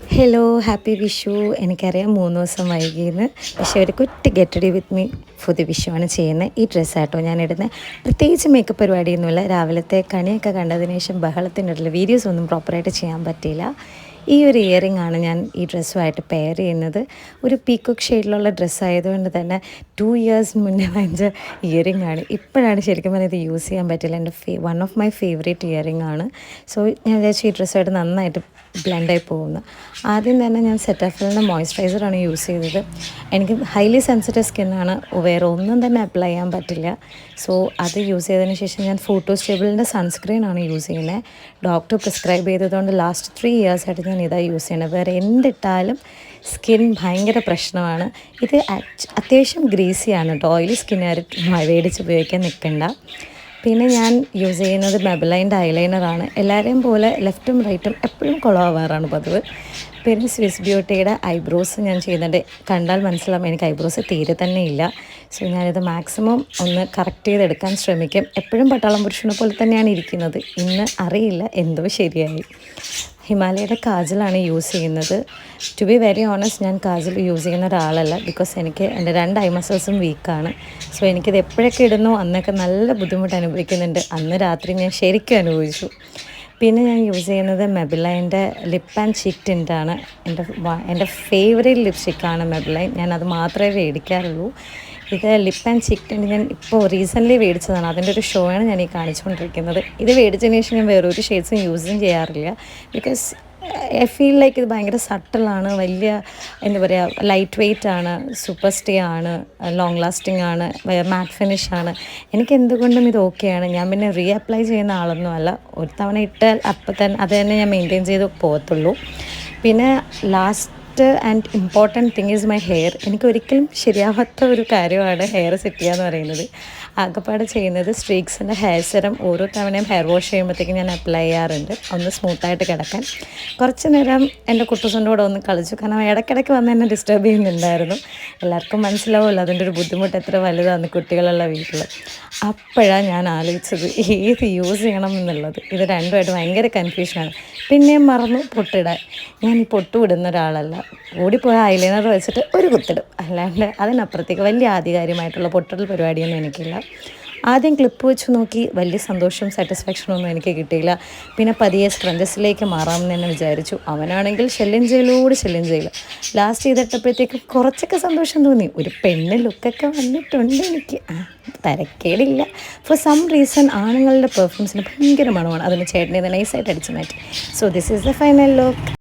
Hello happy Vishu. എനിക്കറിയാം 3 ദിവസം വൈകിയെന്ന്, പക്ഷേ ഒരു കുട്ടി get ready with me for the വിഷുവാണ് ചെയ്യുന്നത്. ഈ ഡ്രസ്സാട്ടോ ഞാൻ ഇടുന്നത്. പ്രത്യേകിച്ച് മേക്കപ്പ് പരിപാടിയൊന്നുമില്ല. രാവിലത്തെ കണിയൊക്കെ കണ്ടതിന് ശേഷം ബഹളത്തിനിടയിൽ വീഡിയോസ് ഒന്നും പ്രോപ്പറായിട്ട് ചെയ്യാൻ പറ്റിയില്ല. ഈ ഒരു ഇയറിംഗ് ആണ് ഞാൻ ഈ ഡ്രസ്സുമായിട്ട് പെയർ ചെയ്യുന്നത്. ഒരു പീക്കോക്ക് ഷെയ്ഡിലുള്ള ഡ്രസ്സായതുകൊണ്ട് തന്നെ 2 ഇയേഴ്സ് മുന്നേ വാങ്ങിച്ച ഇയറിംഗ് ആണ്. ഇപ്പോഴാണ് ശരിക്കും പറഞ്ഞാൽ ഇത് യൂസ് ചെയ്യാൻ പറ്റില്ല. എൻ്റെ one of my favourite earring ആണ്. സോ ഞാൻ വിചാരിച്ചു ഈ ഡ്രസ്സായിട്ട് നന്നായിട്ട് ബ്ലെൻഡായി പോകുന്നു. ആദ്യം തന്നെ ഞാൻ സെറ്റാഫിലിൻ്റെ മോയ്സ്ചറൈസറാണ് യൂസ് ചെയ്തത്. എനിക്ക് ഹൈലി സെൻസിറ്റീവ് സ്കിന്നാണ്, വേറെ ഒന്നും തന്നെ അപ്ലൈ ചെയ്യാൻ പറ്റില്ല. സോ അത് യൂസ് ചെയ്തതിന് ശേഷം ഞാൻ ഫോട്ടോ സ്റ്റേബിളിൻ്റെ സൺസ്ക്രീനാണ് യൂസ് ചെയ്യുന്നത്. ഡോക്ടർ പ്രിസ്ക്രൈബ് ചെയ്തതുകൊണ്ട് ലാസ്റ്റ് 3 ഇയേഴ്സായിട്ട് ഞാൻ ഇതാണ് യൂസ് ചെയ്യുന്നത്. വേറെ എന്തിട്ടാലും സ്കിൻ ഭയങ്കര പ്രശ്നമാണ്. ഇത് അത്യാവശ്യം ഗ്രീസിയാണ് കേട്ടോ. ഓയിലി സ്കിന്നുകാർ മേടിച്ച് ഉപയോഗിക്കാൻ നിൽക്കണ്ട. പിന്നെ ഞാൻ യൂസ് ചെയ്യുന്നത് മെബലൈൻ്റെ ഐലൈനറാണ്. എല്ലാവരെയും പോലെ ലെഫ്റ്റും റൈറ്റും എപ്പോഴും കുളമാവാറാണ് പതിവ്. പിന്നെ സ്വിസ് ബ്യൂട്ടിയുടെ ഐബ്രോസ് ഞാൻ ചെയ്യുന്നുണ്ട്. കണ്ടാൽ മനസ്സിലാവും എനിക്ക് ഐബ്രോസ് തീരെ തന്നെ ഇല്ല. സോ ഞാനിത് മാക്സിമം ഒന്ന് കറക്റ്റ് ചെയ്തെടുക്കാൻ ശ്രമിക്കും. എപ്പോഴും പട്ടാളം പുരുഷനെ പോലെ തന്നെയാണ് ഇരിക്കുന്നത്. ഇന്ന് അറിയില്ല എന്തോ ശരിയായി. ഹിമാലയയുടെ കാജലാണ് യൂസ് ചെയ്യുന്നത്. ടു ബി വെരി ഓണസ്റ്റ്, ഞാൻ കാജൽ യൂസ് ചെയ്യുന്ന ഒരാളല്ല. ബിക്കോസ് എനിക്ക് എൻ്റെ 2 ഐ മസിൽസും വീക്കാണ്. സോ എനിക്കിത് എപ്പോഴൊക്കെ ഇടുന്നു അന്നൊക്കെ നല്ല ബുദ്ധിമുട്ട് അനുഭവിക്കുന്നുണ്ട്. അന്ന് രാത്രി ഞാൻ ശരിക്കും അനുഭവിച്ചു. പിന്നെ ഞാൻ യൂസ് ചെയ്യുന്നത് മെബിലൈൻ്റെ ലിപ്പ് ആൻഡ് ചീക്ക് ടിൻ്റാണ്. എൻ്റെ ഫേവറേറ്റ് ലിപ്സ്റ്റിക്കാണ് മെബിലൈൻ. ഞാനത് മാത്രമേ മേടിക്കാറുള്ളൂ. ഇത് ലിപ്പ് ആൻഡ് ചീക്ക് ടിൻ്റ് ഞാൻ ഇപ്പോൾ റീസെൻ്റ്ലി മേടിച്ചതാണ്. അതിൻ്റെ ഒരു ഷോ ആണ് ഞാൻ ഈ കാണിച്ചുകൊണ്ടിരിക്കുന്നത്. ഇത് മേടിച്ചതിന് ശേഷം ഞാൻ വേറൊരു ഷെയ്ഡ്സും യൂസും ചെയ്യാറില്ല. ബിക്കോസ് ഐ ഫീൽ ലൈക്ക് ഇത് ഭയങ്കര സട്ടിലാണ്, വലിയ എന്താ പറയുക, ലൈറ്റ് വെയ്റ്റ് ആണ്, സൂപ്പർ സ്റ്റേ ആണ്, ലോങ് ലാസ്റ്റിംഗ് ആണ്, മാറ്റ് ഫിനിഷ് ആണ്. എനിക്ക് എന്തുകൊണ്ടും ഇത് ഓക്കെയാണ്. ഞാൻ പിന്നെ റീ അപ്ലൈ ചെയ്യുന്ന ആളൊന്നും അല്ല. ഒരു തവണ ഇട്ടാൽ അപ്പം തന്നെ അത് തന്നെ ഞാൻ മെയിൻറ്റെയിൻ ചെയ്ത് പോകത്തുള്ളൂ. പിന്നെ last and important thing is my hair. എനിക്കൊരിക്കലും ശരിയാവാത്ത ഒരു കാര്യമാണ് ഹെയർ സെറ്റ് ചെയ്യുക എന്ന് പറയുന്നത്. ആകെപ്പാട് ചെയ്യുന്നത് സ്ട്രീക്സിൻ്റെ ഹെയർ സെറം ഓരോ തവണയും ഹെയർ വാഷ് ചെയ്യുമ്പോഴത്തേക്കും ഞാൻ അപ്ലൈ ചെയ്യാറുണ്ട്, ഒന്ന് സ്മൂത്തായിട്ട് കിടക്കാൻ. കുറച്ച് നേരം എൻ്റെ കുട്ടൂസിൻ്റെ കൂടെ ഒന്ന് കളിച്ചു, കാരണം ഇടയ്ക്കിടയ്ക്ക് വന്ന് എന്നെ ഡിസ്റ്റർബ് ചെയ്യുന്നുണ്ടായിരുന്നു. എല്ലാവർക്കും മനസ്സിലാവുമല്ലോ അതിൻ്റെ ഒരു ബുദ്ധിമുട്ട് എത്ര വലുതാണ് കുട്ടികളുള്ള വീട്ടിൽ. അപ്പോഴാണ് ഞാൻ ആലോചിച്ചത് ഏത് യൂസ് ചെയ്യണം എന്നുള്ളത്. ഇത് രണ്ടുമായിട്ട് ഭയങ്കര കൺഫ്യൂഷനാണ്. പിന്നെയും മറന്നു പൊട്ടിടാൻ. ഞാൻ ഈ പൊട്ടുവിടുന്ന ഒരാളല്ല. ഓടിപ്പോയ ഐലൈനർ വെച്ചിട്ട് ഒരു കുത്തിടും, അല്ലാണ്ട് അതിനപ്പുറത്തേക്ക് വലിയ ആധികാരികമായിട്ടുള്ള പൊട്ടിടൽ പരിപാടിയൊന്നും എനിക്കില്ല. ആദ്യം ക്ലിപ്പ് വെച്ച് നോക്കി വലിയ സന്തോഷവും സാറ്റിസ്ഫാക്ഷനും ഒന്നും എനിക്ക് കിട്ടിയില്ല. പിന്നെ പതിയെ സ്ക്രഞ്ചസിലേക്ക് മാറാമെന്ന് തന്നെ വിചാരിച്ചു. അവനാണെങ്കിൽ ശല്യം ചെയ്യൽ. ലാസ്റ്റ് ചെയ്തിട്ടപ്പോഴത്തേക്കും കുറച്ചൊക്കെ സന്തോഷം തോന്നി. ഒരു പെണ്ണ് ലുക്കൊക്കെ വന്നിട്ടുണ്ട് എനിക്ക്. തരക്കേടില്ല. ഫോർ സം റീസൺ ആണുങ്ങളുടെ പെർഫ്യൂംസിന് ഭയങ്കര മണമാണ്. അതിന് ചേട്ടനെ നൈസായിട്ട് അടിച്ചു മാറ്റി. So this is the final look.